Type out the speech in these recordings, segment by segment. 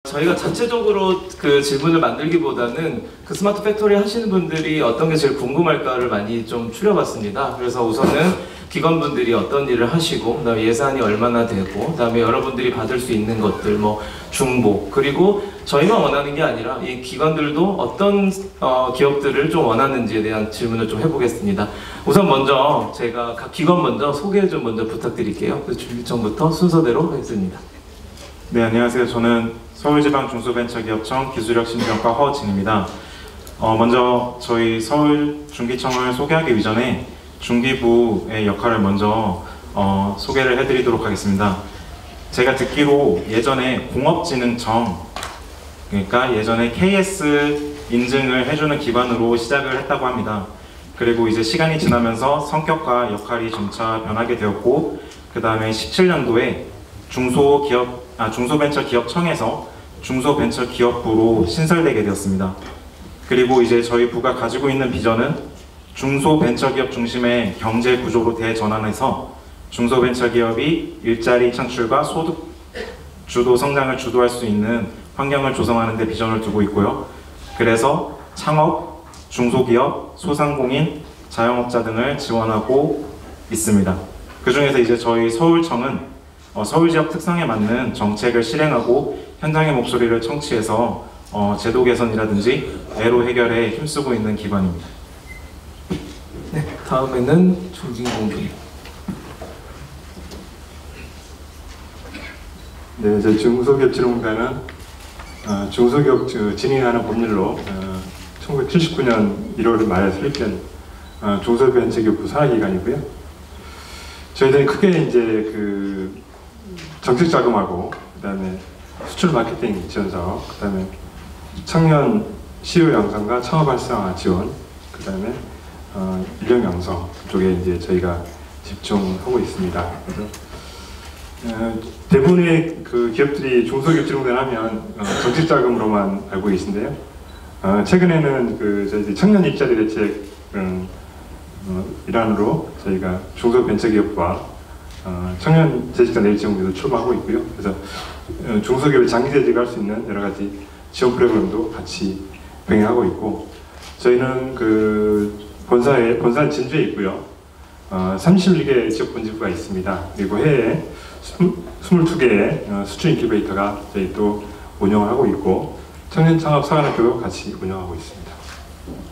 저희가 자체적으로 그 질문을 만들기보다는 그 스마트 팩토리 하시는 분들이 어떤 게 제일 궁금할까를 많이 좀 추려봤습니다. 그래서 우선은 기관분들이 어떤 일을 하시고, 그다음에 예산이 얼마나 되고, 그다음에 여러분들이 받을 수 있는 것들, 뭐 중복, 그리고 저희만 원하는 게 아니라 이 기관들도 어떤 기업들을 좀 원하는지에 대한 질문을 좀 해보겠습니다. 우선 먼저 제가 각 기관 먼저 소개 좀 먼저 부탁드릴게요. 그래서 준비청부터 순서대로 하겠습니다. 네, 안녕하세요. 저는 서울지방중소벤처기업청 기술혁신지원과 허진입니다. 먼저 저희 서울중기청을 소개하기 이전에 중기부의 역할을 먼저 소개를 해드리도록 하겠습니다. 제가 듣기로 예전에 공업진흥청, 그러니까 예전에 KS 인증을 해주는 기관으로 시작을 했다고 합니다. 그리고 이제 시간이 지나면서 성격과 역할이 점차 변하게 되었고, 그 다음에 17년도에 중소벤처기업청에서 중소벤처기업부로 신설되게 되었습니다. 그리고 이제 저희 부가 가지고 있는 비전은 중소벤처기업 중심의 경제 구조로 대전환해서 중소벤처기업이 일자리 창출과 소득 주도 성장을 주도할 수 있는 환경을 조성하는 데 비전을 두고 있고요. 그래서 창업, 중소기업, 소상공인, 자영업자 등을 지원하고 있습니다. 그 중에서 이제 저희 서울청은 서울 지역 특성에 맞는 정책을 실행하고 현장의 목소리를 청취해서 제도 개선이라든지 애로 해결에 힘쓰고 있는 기관입니다. 네, 다음에는 조진공 분. 네, 저희 중소기업진흥공단은 중소기업 진흥하는 법률로 1979년 1월 말에 설립된 중소벤처기업부 산하기관이고요. 저희들이 크게 이제 그 정책 자금하고 그다음에 수출 마케팅 지원 사업, 그다음에 청년 시효 양성과 창업 활성화 지원, 그다음에 인력 양성 쪽에 이제 저희가 집중하고 있습니다. 그래서 대부분의 그 기업들이 중소기업 진흥단 하면 정책 자금으로만 알고 계신데요. 최근에는 그 저희 청년 일자리 대책 일환으로 저희가 중소벤처기업과 청년 재직자 내일 지원금도 출범하고 있고요. 그래서 중소기업이 장기 재직할 수 있는 여러 가지 지원 프로그램도 같이 병행하고 있고, 저희는 그 본사 진주에 있고요. 31개 지역 본지부가 있습니다. 그리고 해에 22개의 수출 인큐베이터가 저희 또 운영을 하고 있고, 청년 창업 사관학교도 같이 운영하고 있습니다.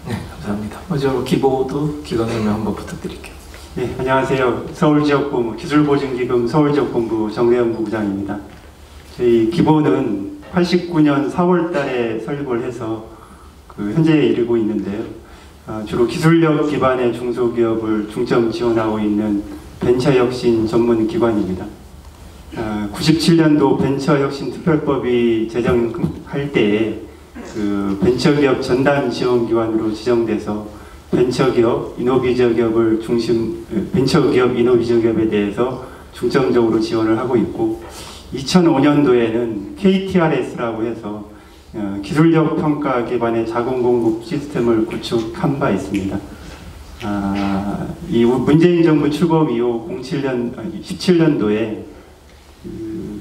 네, 감사합니다. 마지막으로 기보도 기관 설명 한번 부탁드릴게요. 네, 안녕하세요. 서울지역본부 기술보증기금 서울지역본부 정대현 부부장입니다. 저희 기보는 89년 4월 달에 설립을 해서 현재에 이르고 있는데요. 주로 기술력 기반의 중소기업을 중점 지원하고 있는 벤처혁신 전문 기관입니다. 97년도 벤처혁신특별법이 제정할 때에 그 벤처기업 전담 지원기관으로 지정돼서 벤처기업, 이노비저기업에 대해서 중점적으로 지원을 하고 있고, 2005년도에는 KTRS라고 해서 기술력 평가 기반의 자금 공급 시스템을 구축한 바 있습니다. 이 문재인 정부 출범 이후 17년도에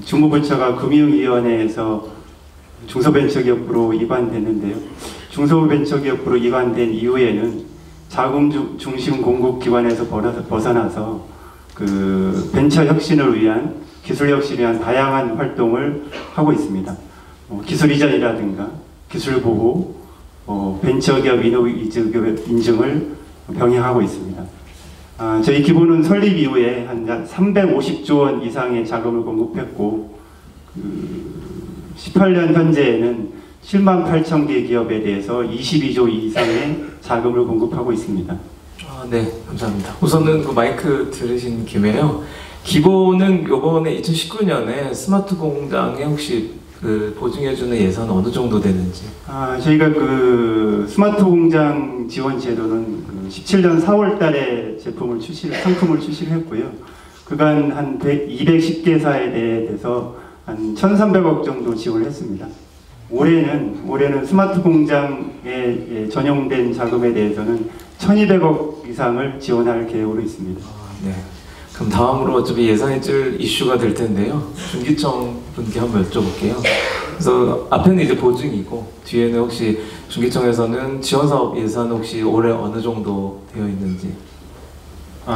중무부처가 금융위원회에서 중소벤처기업부로 이관됐는데요. 중소벤처기업부로 이관된 이후에는 자금 중심 공급 기관에서 벗어나서 그 벤처 혁신을 위한 기술 혁신을 위한 다양한 활동을 하고 있습니다. 기술 이전이라든가 기술 보호, 벤처기업 이노비저기업 인증을 병행하고 있습니다. 저희 기부는 설립 이후에 한 350조 원 이상의 자금을 공급했고, 18년 현재에는 7만 8천 개 기업에 대해서 22조 이상의 자금을 공급하고 있습니다. 네, 감사합니다. 우선은 그 마이크 들으신 김에요. 기보는 요번에 2019년에 스마트 공장에 혹시 그 보증해주는 예산은 어느 정도 되는지? 저희가 그 스마트 공장 지원 제도는 17년 4월 달에 상품을 출시를 했고요. 그간 한 210개사에 대해서 한 1,300억 정도 지원을 했습니다. 올해는 스마트 공장에 전용된 자금에 대해서는 1,200억 이상을 지원할 계획으로 있습니다. 네. 그럼 다음으로 어차피 예산이 질 이슈가 될 텐데요. 중기청 분께 한번 여쭤볼게요. 그래서 앞에는 이제 보증이고 뒤에는 혹시 중기청에서는 지원사업 예산 혹시 올해 어느 정도 되어 있는지.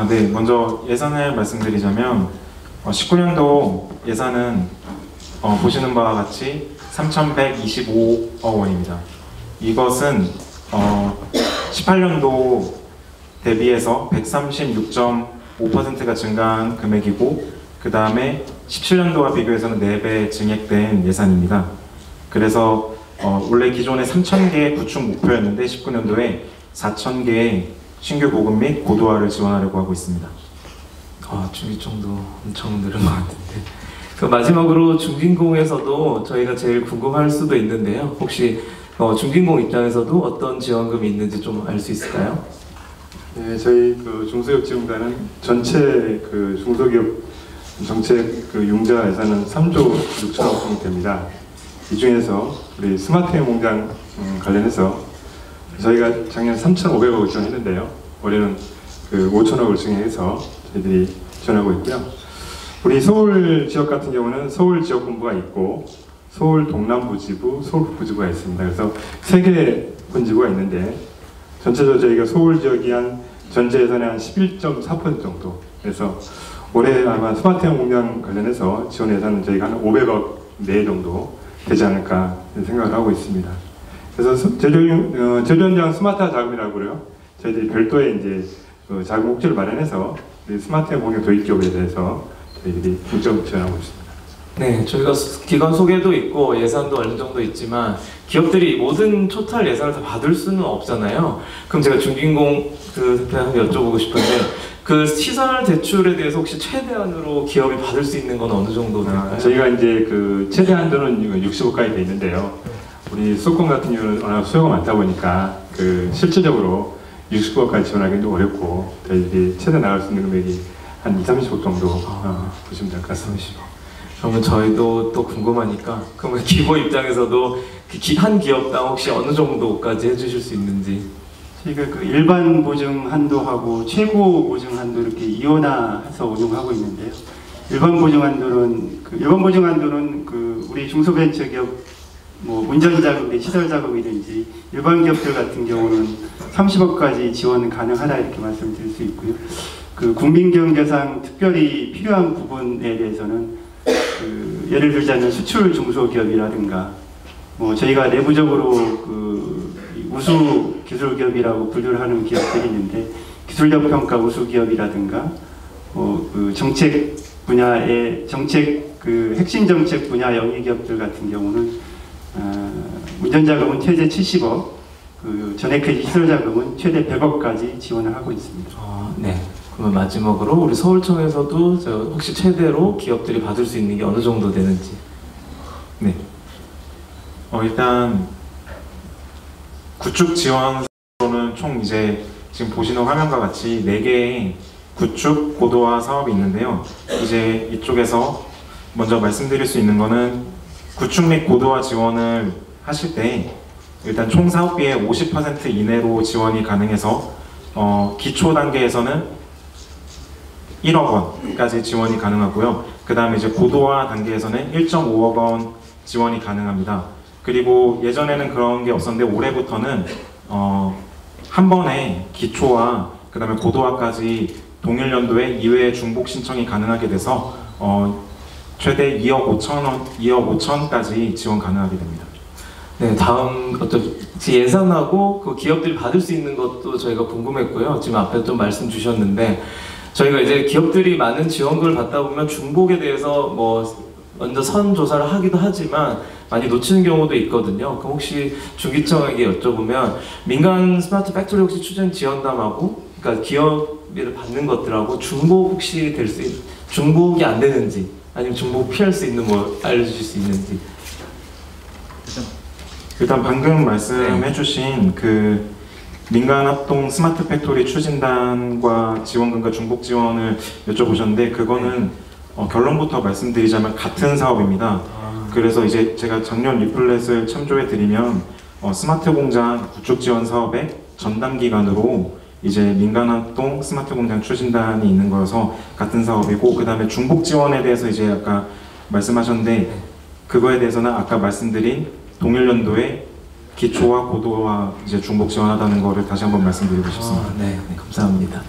네. 먼저 예산을 말씀드리자면 19년도 예산은 보시는 바와 같이 3,125억 원입니다. 이것은 18년도 대비해서 136.5%가 증가한 금액이고 그 다음에 17년도와 비교해서는 4배 증액된 예산입니다. 그래서 원래 기존에 3,000개의 구축 목표였는데 19년도에 4,000개의 신규 보급 및 고도화를 지원하려고 하고 있습니다. 중기청도 엄청 늘은 것 같은데. 그 마지막으로 중진공에서도 저희가 제일 궁금할 수도 있는데요. 혹시 중진공 입장에서도 어떤 지원금이 있는지 좀 알 수 있을까요? 네, 저희 그 중소기업 지원단은 전체 그 중소기업 정책 그 융자 예산은 3조 6천억 원이 됩니다. 이 중에서 우리 스마트형 공장 관련해서 저희가 작년 3,500억을 지원했는데요. 올해는 그 5천억을 증액해서 저희들이 지원하고 있고요. 우리 서울 지역 같은 경우는 서울 지역 본부가 있고 서울 동남부 지부, 서울 북부 지부가 있습니다. 그래서 3개 본지부가 있는데 전체적으로 저희가 서울 지역이 한 전체 예산의 한 11.4% 정도. 그래서 올해 아마 스마트형 공장 관련해서 지원 예산은 저희가 한 500억 내 정도 되지 않을까 생각을 하고 있습니다. 그래서 제조 현장 스마트화 자금이라고 그래요. 저희들이 별도의 이제 그 자금 목표를 마련해서 스마트형 공장 도입 기업에 대해서 저희들이 중점 지원하고 있습니다. 네, 저희가 기관 소개도 있고 예산도 어느 정도 있지만 기업들이 모든 토탈 예산을 다 받을 수는 없잖아요. 그럼 제가 중진공 그 대표 여쭤보고 싶은데 그 시설 대출에 대해서 혹시 최대한으로 기업이 받을 수 있는 건 어느 정도 될까요? 저희가 이제 그 최대 한도는 60억까지 돼 있는데요. 우리 수도권 같은 경우는 워낙 수요가 많다 보니까 그 실질적으로 60억까지 지원하기는 좀 어렵고 저희들이 최대 나갈 수 있는 금액이 한 2, 30억 정도 보시면 될 것 같습니다. 그러면 저희도 또 궁금하니까 그러면 기부 입장에서도 한 기업당 혹시 어느 정도까지 해주실 수 있는지. 저희가 그 일반 보증 한도하고 최고 보증 한도 이렇게 이원화해서 운용하고 있는데요. 일반 보증 한도는 그 우리 중소벤처기업 뭐 운전자금, 시설자금이든지 일반 기업들 같은 경우는 30억까지 지원 가능하다 이렇게 말씀드릴 수 있고요. 그 국민경제상 특별히 필요한 부분에 대해서는 그 예를 들자면 수출 중소기업이라든가 뭐 저희가 내부적으로 그 우수 기술기업이라고 분류를 하는 기업들이 있는데 기술력 평가 우수 기업이라든가 그 정책 분야의 그 핵심 정책 분야 영위 기업들 같은 경우는 운전자금은 최대 70억, 그 전액해지 시설자금은 최대 100억까지 지원을 하고 있습니다. 네. 그러면 마지막으로 우리 서울청에서도 혹시 최대로 기업들이 받을 수 있는 게 어느 정도 되는지. 네. 일단 구축 지원으로는 총 이제 지금 보시는 화면과 같이 4개의 구축 고도화 사업이 있는데요. 이제 이쪽에서 먼저 말씀드릴 수 있는 거는 구축 및 고도화 지원을 하실 때 일단 총 사업비의 50% 이내로 지원이 가능해서 기초 단계에서는 1억 원까지 지원이 가능하고요. 그 다음에 이제 고도화 단계에서는 1.5억 원 지원이 가능합니다. 그리고 예전에는 그런 게 없었는데 올해부터는 한 번에 기초와 그 다음에 고도화까지 동일 연도에 2회 중복 신청이 가능하게 돼서 최대 2억 5천까지 지원 가능하게 됩니다. 네, 다음 예산하고 그 기업들이 받을 수 있는 것도 저희가 궁금했고요. 지금 앞에 좀 말씀 주셨는데 저희가 이제 기업들이 많은 지원금을 받다 보면 중복에 대해서 뭐 먼저 선 조사를 하기도 하지만 많이 놓치는 경우도 있거든요. 그럼 혹시 중기청에게 여쭤보면 민간 스마트 팩토리 혹시 추진 지원담하고 그러니까 기업을 받는 것들하고 중복 혹시 중복이 안 되는지 아니면 중복 피할 수 있는 뭐 알려주실 수 있는지. 일단 방금 말씀해주신 그 민간합동 스마트 팩토리 추진단과 지원금과 중복 지원을 여쭤보셨는데 그거는 결론부터 말씀드리자면 같은 사업입니다. 그래서 이제 제가 작년 리플렛을 참조해 드리면 스마트 공장 구축 지원 사업의 전담 기관으로 이제 민간합동 스마트 공장 추진단이 있는 거여서 같은 사업이고 그 다음에 중복 지원에 대해서 이제 아까 말씀하셨는데 그거에 대해서는 아까 말씀드린 동일 연도에 기초와 고도와 이제 중복 지원하다는 거를 다시 한번 말씀드리고 싶습니다. 네, 감사합니다.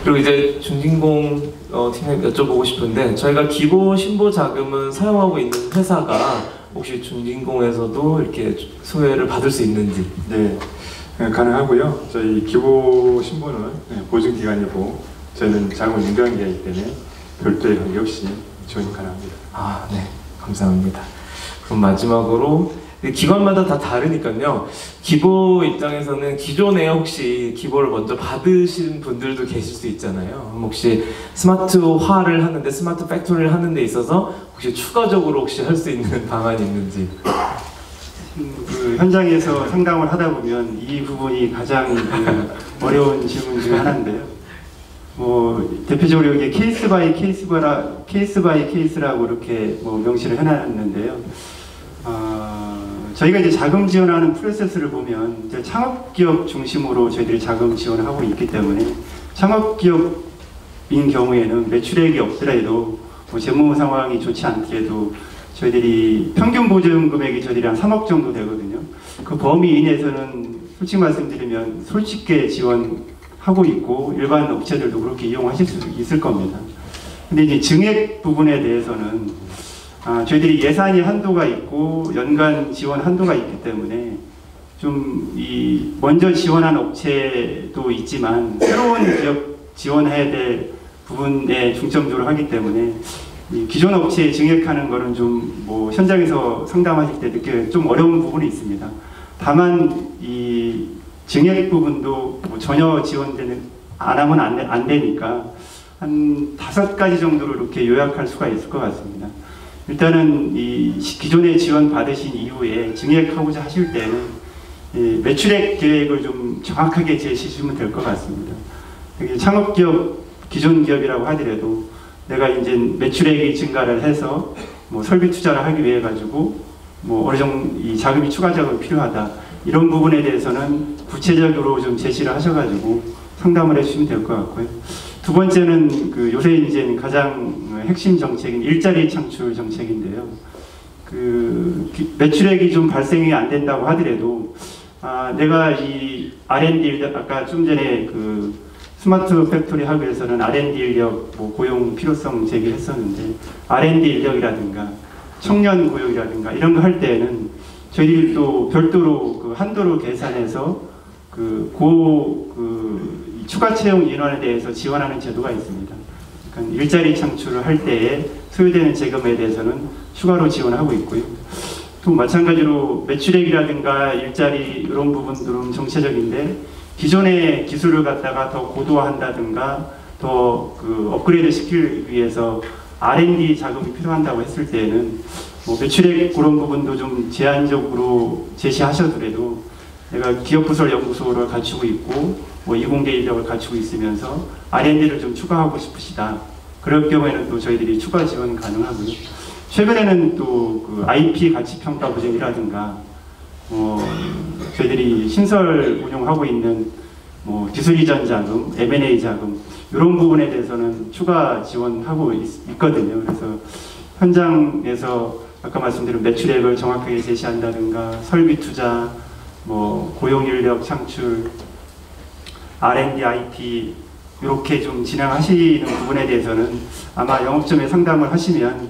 그리고 이제 중진공 팀에 여쭤보고 싶은데 저희가 기보 신보 자금은 사용하고 있는 회사가 혹시 중진공에서도 이렇게 소외를 받을 수 있는지? 네, 가능하고요. 저희 기보 신보는 보증기관이고 저희는 자금을 연결한 기관이기 때문에 별도의 관계없이 지원이 가능합니다. 네, 감사합니다. 그럼 마지막으로 기관마다 다 다르니까요. 기보 입장에서는 기존에 혹시 기보를 먼저 받으신 분들도 계실 수 있잖아요. 그럼 혹시 스마트화를 하는데 스마트 팩토리를 하는 데 있어서 혹시 추가적으로 혹시 할 수 있는 방안이 있는지? 그 현장에서 상담을 하다 보면 이 부분이 가장 어려운 질문 중 하나인데요. 대표적으로 이게 케이스 바이 케이스라고 이렇게 명시를 해놨는데요. 저희가 이제 자금 지원하는 프로세스를 보면 이제 창업기업 중심으로 저희들이 자금 지원을 하고 있기 때문에 창업기업인 경우에는 매출액이 없더라도 재무 상황이 좋지 않더라도 저희들이 평균 보증 금액이 저희들이 한 3억 정도 되거든요. 그 범위 이내에서는 솔직히 말씀드리면 솔직하게 지원하고 있고 일반 업체들도 그렇게 이용하실 수 있을 겁니다. 근데 이제 증액 부분에 대해서는 저희들이 예산이 한도가 있고 연간 지원 한도가 있기 때문에 좀 먼저 지원한 업체도 있지만 새로운 기업 지원해야 될 부분에 중점적으로 하기 때문에 이 기존 업체에 증액하는 거는 좀 현장에서 상담하실 때 느끼는 좀 어려운 부분이 있습니다. 다만 이 증액 부분도 전혀 안 하면 안 되니까 한 5가지 정도로 이렇게 요약할 수가 있을 것 같습니다. 일단은 이 기존에 지원 받으신 이후에 증액하고자 하실 때는 매출액 계획을 좀 정확하게 제시하시면 될 것 같습니다. 창업기업, 기존 기업이라고 하더라도 내가 이제 매출액이 증가를 해서 설비 투자를 하기 위해 가지고 어느 정도 이 자금이 추가 자금이 필요하다 이런 부분에 대해서는 구체적으로 좀 제시를 하셔가지고 상담을 해주시면 될 것 같고요. 두 번째는 요새 이제 가장 핵심 정책인 일자리 창출 정책인데요. 매출액이 좀 발생이 안 된다고 하더라도 내가 이 R&D 인력 아까 좀 전에 스마트 팩토리 하기 위해서는 R&D 인력 고용 필요성 제기했었는데 R&D 인력이라든가 청년 고용이라든가 이런 거 할 때에는 저희들이 또 별도로 한도를 계산해서 추가 채용 인원에 대해서 지원하는 제도가 있습니다. 그러니까 일자리 창출을 할 때에 소요되는 재금에 대해서는 추가로 지원하고 있고요. 또 마찬가지로 매출액이라든가 일자리 이런 부분들은 정체적인데 기존의 기술을 갖다가 더 고도화한다든가 더 업그레이드 시키기 위해서 R&D 자금이 필요한다고 했을 때에는 매출액 그런 부분도 좀 제한적으로 제시하셔더라도 내가 기업부설 연구소를 갖추고 있고 이공계 인력을 갖추고 있으면서 R&D를 좀 추가하고 싶으시다. 그럴 경우에는 또 저희들이 추가 지원 가능하고요. 최근에는 또 IP 가치평가 보증이라든가 저희들이 신설 운영하고 있는 기술 이전 자금, M&A 자금 이런 부분에 대해서는 추가 지원하고 있거든요. 그래서 현장에서 아까 말씀드린 매출액을 정확하게 제시한다든가 설비 투자, 고용 인력 창출, R&D, IT 이렇게 좀 진행하시는 부분에 대해서는 아마 영업점에 상담을 하시면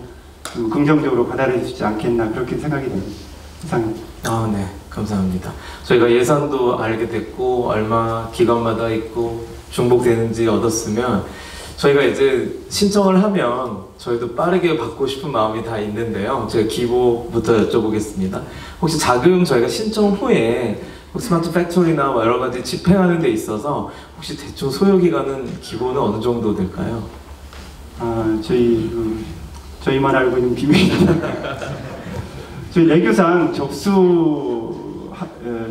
좀 긍정적으로 받아들여지지 않겠나 그렇게 생각이 됩니다. 이상입니다. 네, 감사합니다. 저희가 예산도 알게 됐고 얼마 기관마다 있고 중복되는지 얻었으면 저희가 이제 신청을 하면 저희도 빠르게 받고 싶은 마음이 다 있는데요. 제가 기보부터 여쭤보겠습니다. 혹시 자금 저희가 신청 후에 스마트 팩토리나 여러 가지 집행하는 데 있어서 혹시 대충 소요 기간은 기본은 어느 정도 될까요? 저희만 알고 있는 비밀입니다. 저희 내규상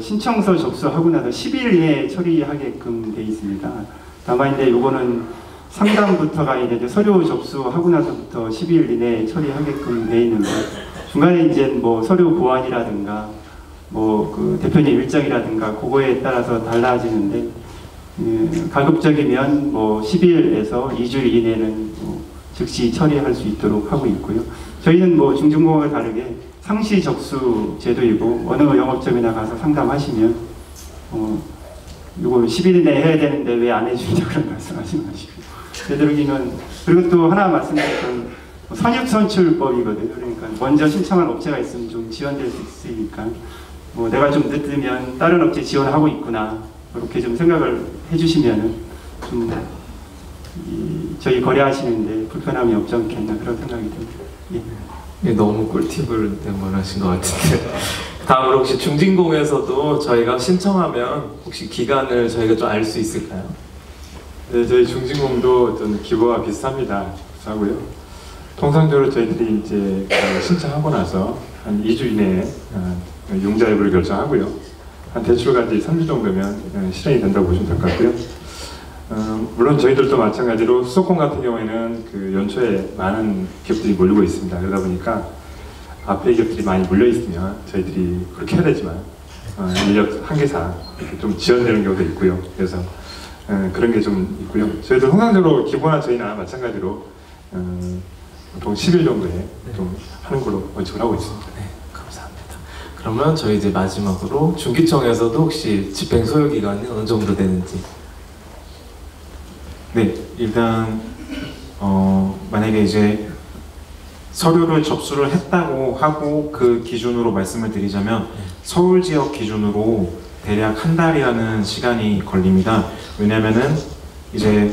신청서 접수하고 나서 10일 이내에 처리하게끔 돼 있습니다. 다만 이제 요거는 상담부터가 이제 서류 접수하고 나서부터 10일 이내에 처리하게끔 돼 있는데 중간에 이제 서류 보완이라든가 대표님 일정이라든가 그거에 따라서 달라지는데 가급적이면 10일에서 2주일 이내는 즉시 처리할 수 있도록 하고 있고요. 저희는 뭐 중증공과 다르게 상시 접수 제도이고 어느 영업점이나 가서 상담하시면 이거 10일 내에 해야 되는데 왜 안 해주냐 그런 말씀하시는 것이고 되도록이면 그리고 또 하나 말씀드렸던 선입선출법이거든요. 그러니까 먼저 신청한 업체가 있으면 좀 지원될 수 있으니까 뭐 내가 좀 늦으면 다른 업체 지원하고 있구나 그렇게 좀 생각을 해주시면은 좀 저희 거래하시는데 불편함이 없지 않겠나 그런 생각이 듭니다. 예. 예, 너무 꿀팁을 내말하신 것 같은데 다음으로 혹시 중진공에서도 저희가 신청하면 혹시 기간을 저희가 좀 알 수 있을까요? 네, 저희 중진공도 좀 기부와 비슷합니다. 하고요. 통상적으로 저희들이 이제 신청하고 나서 한 2주 이내에 융자 여부를 결정하고요. 한 대출가 이제 3주 정도면 실행이 된다고 보시면 될 것 같고요. 물론 저희들도 마찬가지로 수도권 같은 경우에는 그 연초에 많은 기업들이 몰리고 있습니다. 그러다 보니까 앞에 기업들이 많이 몰려 있으면 저희들이 그렇게 해야 되지만 인력 한계상 좀 지연되는 경우도 있고요. 그래서 그런 게 좀 있고요. 저희도 통상적으로 기부나 저희나 마찬가지로 보통 10일 정도에 좀 하는 걸로 원칙을 하고 있습니다. 네, 감사합니다. 그러면 저희 이제 마지막으로 중기청에서도 혹시 집행 소요 기간이 어느 정도 되는지. 네, 일단 만약에 이제 서류를 접수를 했다고 하고 그 기준으로 말씀을 드리자면 서울 지역 기준으로 대략 한 달이라는 시간이 걸립니다. 왜냐면은 이제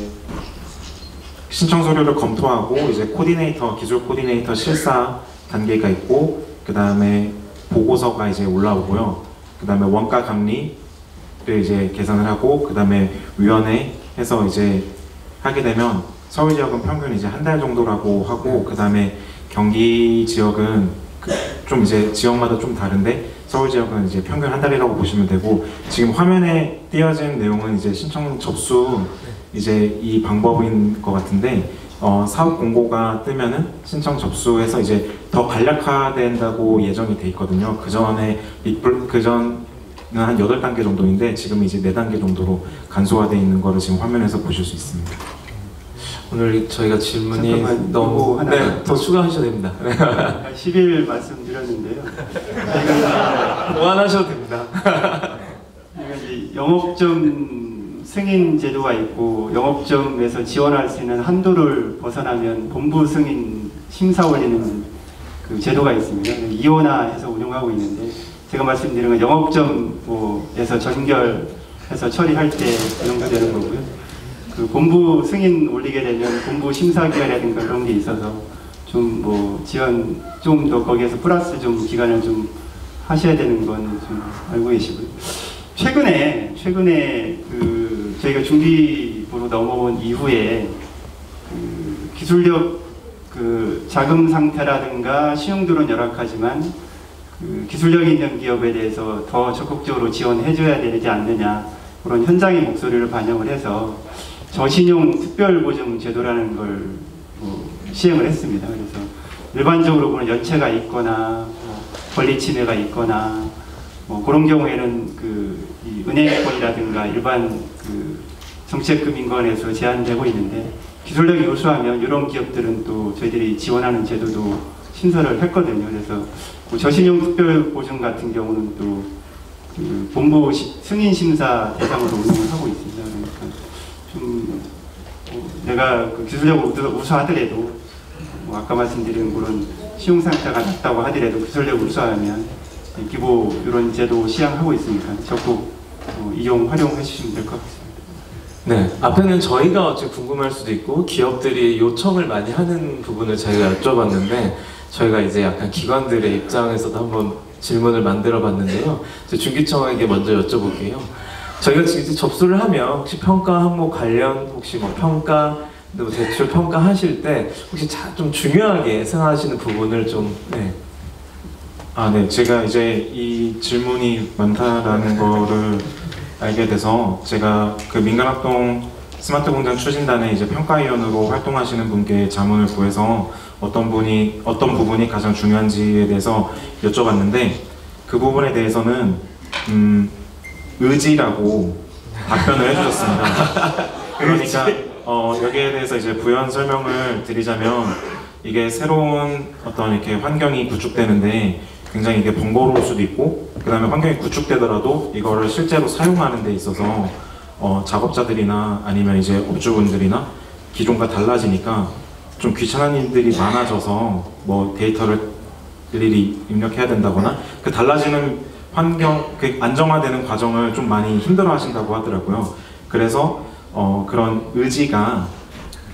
신청 서류를 검토하고 이제 코디네이터, 기술 코디네이터 실사 단계가 있고 그 다음에 보고서가 이제 올라오고요. 그 다음에 원가 감리를 이제 계산을 하고 그 다음에 위원회 해서 이제 하게 되면 서울 지역은 평균 이제 한 달 정도라고 하고 그 다음에 경기 지역은 좀 이제 지역마다 좀 다른데 서울 지역은 이제 평균 한 달이라고 보시면 되고 지금 화면에 띄어진 내용은 이제 신청 접수 이제 이 방법인 것 같은데 사업 공고가 뜨면은 신청 접수해서 이제 더 간략화된다고 예정이 돼 있거든요. 그 전에 그전은 한 8단계 정도인데 지금 이제 4단계 정도로 간소화되어 있는 거를 지금 화면에서 보실 수 있습니다. 오늘 저희가 질문이 잠깐만, 너무 하나 네, 더 추가하셔도 됩니다. 10일 말씀드렸는데요. 보완하셔도 됩니다. 이제 영업점 승인 제도가 있고 영업점에서 지원할 수 있는 한도를 벗어나면 본부 승인 심사 올리는 그 제도가 있습니다. 이원화해서 운영하고 있는데 제가 말씀드린 건 영업점에서 전결해서 처리할 때 운영되는 거고요. 그 본부 승인 올리게 되면 본부 심사기간이라든가 그런 게 있어서 좀 뭐 지원 좀 더 거기에서 플러스 좀 기간을 좀 하셔야 되는 건 좀 알고 계시고요. 최근에 그 저희가 중기부로 넘어온 이후에 그 기술력 그 자금 상태라든가 신용도는 열악하지만 그 기술력이 있는 기업에 대해서 더 적극적으로 지원해줘야 되지 않느냐 그런 현장의 목소리를 반영을 해서 저신용 특별보증 제도라는 걸 시행을 했습니다. 그래서 일반적으로 보면 연체가 있거나 권리 침해가 있거나 그런 경우에는 이 은행권이라든가 일반 그 정책금융권에서 제한되고 있는데 기술력이 우수하면 이런 기업들은 또 저희들이 지원하는 제도도 신설을 했거든요. 그래서 그 저신용 특별보증 같은 경우는 또 그 본부 승인 심사 대상으로 운영을 하고 있습니다. 그러니까 좀 내가 그 기술력을 우수하더라도 아까 말씀드린 그런 신용 상태가 낮다고 하더라도 기술력 우수하면 기부 이런 제도 시행하고 있으니까 적극 활용해 주시면 될 것 같습니다. 네, 앞에는 저희가 어찌 궁금할 수도 있고 기업들이 요청을 많이 하는 부분을 저희가 여쭤봤는데 저희가 이제 약간 기관들의 입장에서도 한번 질문을 만들어 봤는데요. 중기청에게 먼저 여쭤볼게요. 저희가 이제 접수를 하면 혹시 평가 항목 관련 혹시 평가 대출 평가 하실 때 혹시 좀 중요하게 생각하시는 부분을 좀 네. 네, 제가 이제 이 질문이 많다라는 거를 알게 돼서 제가 그 민간합동 스마트 공장 추진단의 이제 평가위원으로 활동하시는 분께 자문을 구해서 어떤 부분이 가장 중요한지에 대해서 여쭤봤는데 그 부분에 대해서는 의지라고 답변을 해주셨습니다. 그러니까 여기에 대해서 이제 부연 설명을 드리자면 이게 새로운 어떤 이렇게 환경이 구축되는데 굉장히 이게 번거로울 수도 있고, 그 다음에 환경이 구축되더라도 이거를 실제로 사용하는 데 있어서 작업자들이나 아니면 이제 업주분들이나 기존과 달라지니까 좀 귀찮은 일들이 많아져서 뭐 데이터를 일일이 입력해야 된다거나 그 달라지는 환경, 그 안정화되는 과정을 좀 많이 힘들어 하신다고 하더라고요. 그래서 그런 의지가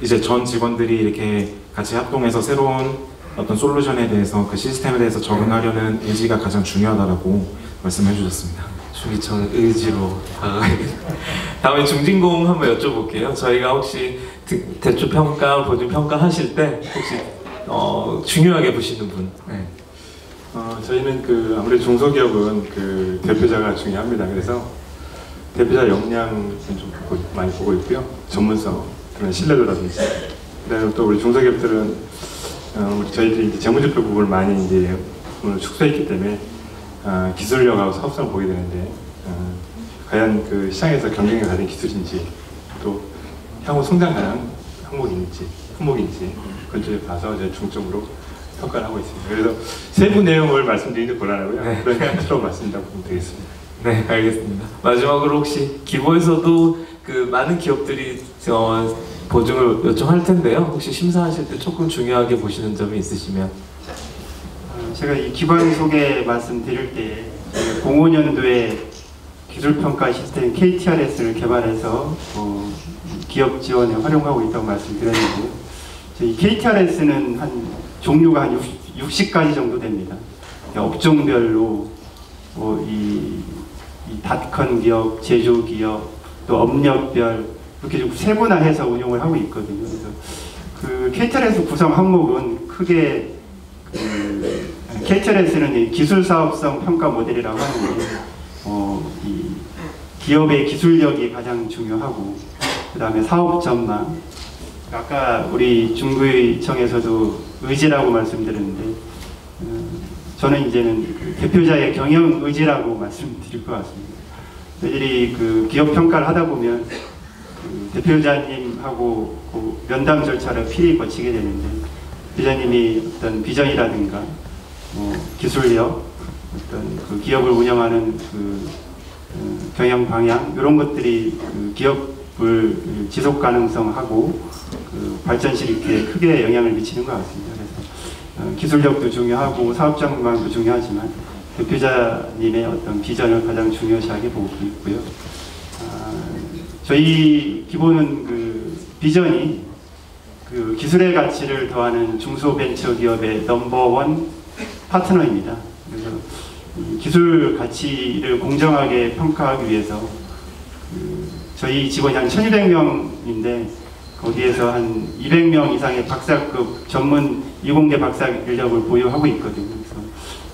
이제 전 직원들이 이렇게 같이 합동해서 새로운 어떤 솔루션에 대해서 그 시스템에 대해서 적응하려는 의지가 가장 중요하다고 말씀해 주셨습니다. 주기청은 의지로 다가가야겠다. 다음에 중진공 한번 여쭤볼게요. 저희가 혹시 대출 평가, 보증 평가 하실 때 혹시 중요하게 보시는 분? 네. 저희는 아무래도 중소기업은 대표자가 중요합니다. 그래서 대표자 역량은 좀 많이 보고 있고요. 전문성, 그런 신뢰도라든지. 그다음에 또 우리 중소기업들은 저희들이 이제 재무제표 부분을 많이 이제 오늘 축소했기 때문에 기술력하고 사업성을 보게 되는데 과연 그 시장에서 경쟁에 가는 기술인지 또 향후 성장 가능 항목인지 품목인지 그런 쪽에 봐서 이제 중점으로 평가를 하고 있습니다. 그래서 세부 내용을 말씀드리는 게 곤란하고요. 네. 그런 형태로 말씀드리면 되겠습니다. 네, 알겠습니다. 마지막으로 혹시 기보에서도 많은 기업들이 보증을 요청할 텐데요. 혹시 심사하실 때 조금 중요하게 보시는 점이 있으시면? 제가 이 기관 소개 말씀드릴 때 05년도에 기술평가 시스템 KTRS를 개발해서 기업 지원에 활용하고 있다고 말씀드렸는데요. 이 KTRS는 종류가 한 60가지 정도 됩니다. 업종별로 이 닷컴 기업, 제조 기업, 또 업력별 이렇게 좀 세분화해서 운용을 하고 있거든요. 그래서 그 KTRS 구성 항목은 크게 KTRS는 기술 사업성 평가 모델이라고 하는데 이 기업의 기술력이 가장 중요하고 그 다음에 사업 전망, 아까 우리 중구청에서도 의지라고 말씀드렸는데 저는 이제는 대표자의 경영 의지라고 말씀드릴 것 같습니다. 저희들이 기업 평가를 하다 보면 대표자님하고 면담 절차를 필히 거치게 되는데 대표자님이 어떤 비전이라든가 기술력, 어떤 기업을 운영하는 경영 방향 이런 것들이 기업을 지속 가능성하고 발전실 있게 크게 영향을 미치는 것 같습니다. 그래서 기술력도 중요하고 사업 전망도 중요하지만 대표자님의 어떤 비전을 가장 중요시하게 보고 있고요. 저희 기본은 비전이 기술의 가치를 더하는 중소벤처기업의 넘버원 파트너입니다. 그래서 기술 가치를 공정하게 평가하기 위해서 저희 직원이 한 1200명인데 거기에서 한 200명 이상의 박사급 전문 이공계 박사 인력을 보유하고 있거든요.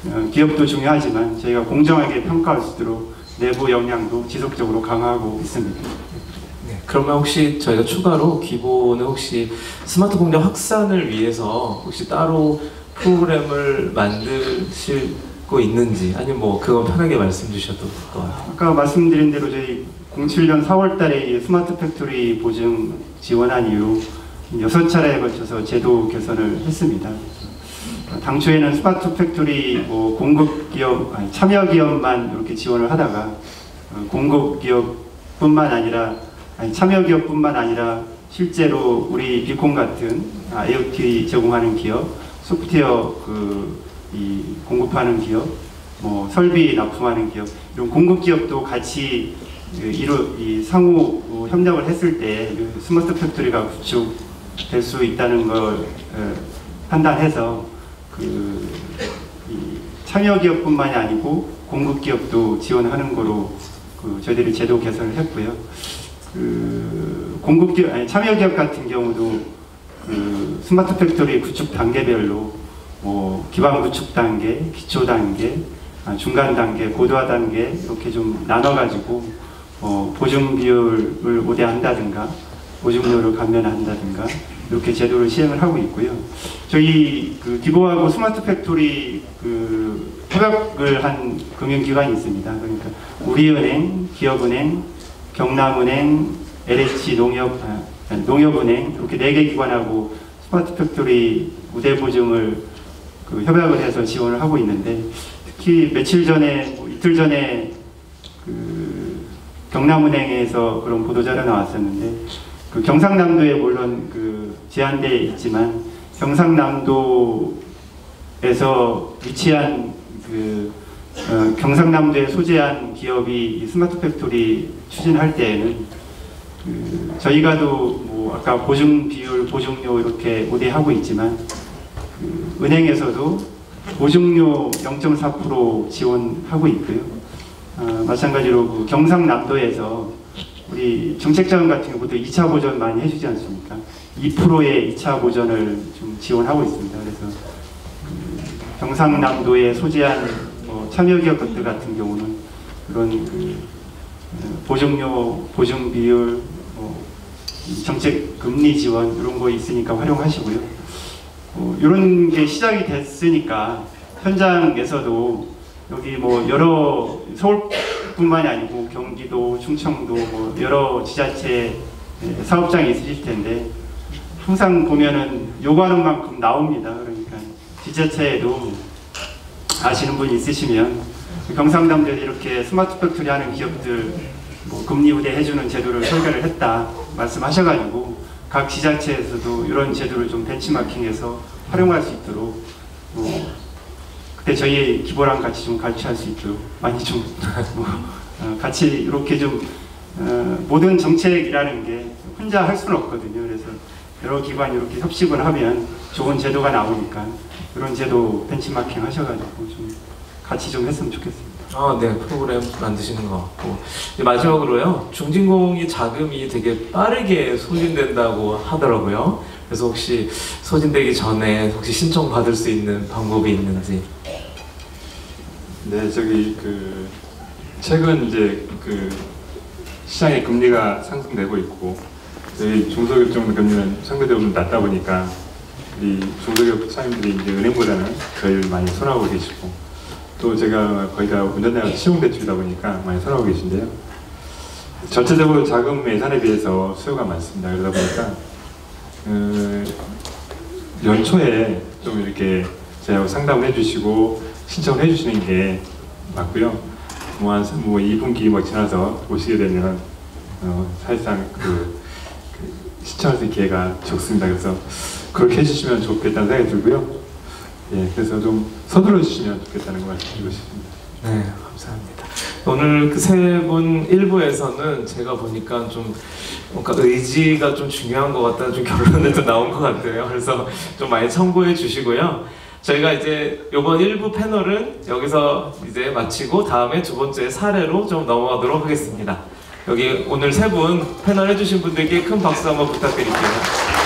그래서 기업도 중요하지만 저희가 공정하게 평가할 수 있도록 내부 역량도 지속적으로 강화하고 있습니다. 네, 그러면 혹시 저희가 추가로 기본은 혹시 스마트 공장 확산을 위해서 혹시 따로 프로그램을 만드시고 있는지 아니면 그건 편하게 말씀 주셔도 될 것 같아요. 아까 말씀드린 대로 저희 07년 4월 달에 스마트 팩토리 보증 지원한 이후 6차례에 걸쳐서 제도 개선을 했습니다. 당초에는 스마트 팩토리 공급 기업, 참여 기업만 이렇게 지원을 하다가 공급 기업뿐만 아니라 참여 기업뿐만 아니라 실제로 우리 비콘 같은 IoT 제공하는 기업, 소프트웨어 공급하는 기업, 설비 납품하는 기업 이런 공급 기업도 같이 상호 협력을 했을 때 스마트 팩토리가 구축될 수 있다는 걸 판단해서 참여 기업뿐만이 아니고 공급 기업도 지원하는 거로 저희들이 제도 개선을 했고요. 공급 기업, 참여 기업 같은 경우도 스마트 팩토리 구축 단계별로 기반 구축 단계, 기초 단계, 중간 단계, 고도화 단계 이렇게 좀 나눠가지고 보증 비율을 우대한다든가 보증료를 감면한다든가 이렇게 제도를 시행을 하고 있고요. 저희 기보하고 스마트 팩토리 협약을 한 금융기관이 있습니다. 그러니까 우리은행, 기업은행, 경남은행, LH 농협은행 이렇게 4개 기관하고 스마트 팩토리 우대 보증을 그 협약을 해서 지원을 하고 있는데, 특히 며칠 전에, 이틀 전에 그 경남은행에서 그런 보도자료 나왔었는데, 그 경상남도에 물론 그 제한돼 있지만 경상남도에서 위치한 그 경상남도에 소재한 기업이 이 스마트 팩토리 추진할 때에는 그 저희가도 뭐 아까 보증 비율, 보증료 이렇게 우대하고 있지만 그 은행에서도 보증료 0.4% 지원하고 있고요. 마찬가지로 그 경상남도에서 우리 정책자금 같은 경우도 2차 보전 많이 해주지 않습니까? 2%의 2차 보전을 좀 지원하고 있습니다. 그래서 경상남도에 소재한 참여기업들 같은 경우는 그런 그 보증료, 보증 비율, 정책 금리 지원 이런 거 있으니까 활용하시고요. 이런 게 시작이 됐으니까 현장에서도 여기 뭐 여러 서울뿐만이 아니고 경기도, 충청도 뭐 여러 지자체 사업장이 있으실 텐데 항상 보면은 요구하는 만큼 나옵니다. 그러니까 지자체에도 아시는 분 있으시면 경상남도에 이렇게 스마트 팩토리 하는 기업들 뭐 금리 우대 해주는 제도를 설계를 했다 말씀하셔가지고 각 지자체에서도 이런 제도를 좀 벤치마킹해서 활용할 수 있도록 그때 저희 기보랑 같이 좀 같이 할 수 있도록 많이 좀 같이 이렇게 좀 모든 정책이라는 게 혼자 할 수는 없거든요. 그래서 여러 기관이 이렇게 협식을 하면 좋은 제도가 나오니까 이런 제도 벤치마킹 하셔가지고 좀 같이 좀 했으면 좋겠습니다. 네, 프로그램 만드시는 것 같고 이제 마지막으로요, 중진공이 자금이 되게 빠르게 소진된다고 하더라고요. 그래서 혹시 소진되기 전에 혹시 신청 받을 수 있는 방법이 있는지? 네, 저기 그 최근 이제 그 시장의 금리가 상승되고 있고 저희 중소기업 정도 금리는 상대적으로 좀 낮다 보니까 우리 중소기업 사장님들이 이제 은행보다는 저희를 많이 선호하고 계시고 또 제가 거의 다 운전대학 시공대출이다 보니까 많이 선호하고 계신데요. 전체적으로 자금 예산에 비해서 수요가 많습니다. 그러다 보니까 연초에 좀 이렇게 저희하고 상담을 해주시고 신청을 해주시는 게 맞고요. 뭐 2분기 뭐 지나서 오시게 되면 사실상 신청할 수 있는 기회가 적습니다. 그래서 그렇게 해주시면 좋겠다는 생각이 들고요. 예, 그래서 좀 서둘러 주시면 좋겠다는 걸 말씀드리고 싶습니다. 네, 감사합니다. 오늘 그 세 분 1부에서는 제가 보니까 좀 뭔가 의지가 좀 중요한 것 같다는 좀 결론에도 나온 것 같아요. 그래서 좀 많이 참고해 주시고요. 저희가 이제 이번 1부 패널은 여기서 이제 마치고 다음에 두 번째 사례로 좀 넘어가도록 하겠습니다. 여기 오늘 세 분 패널 해주신 분들께 큰 박수 한번 부탁드릴게요.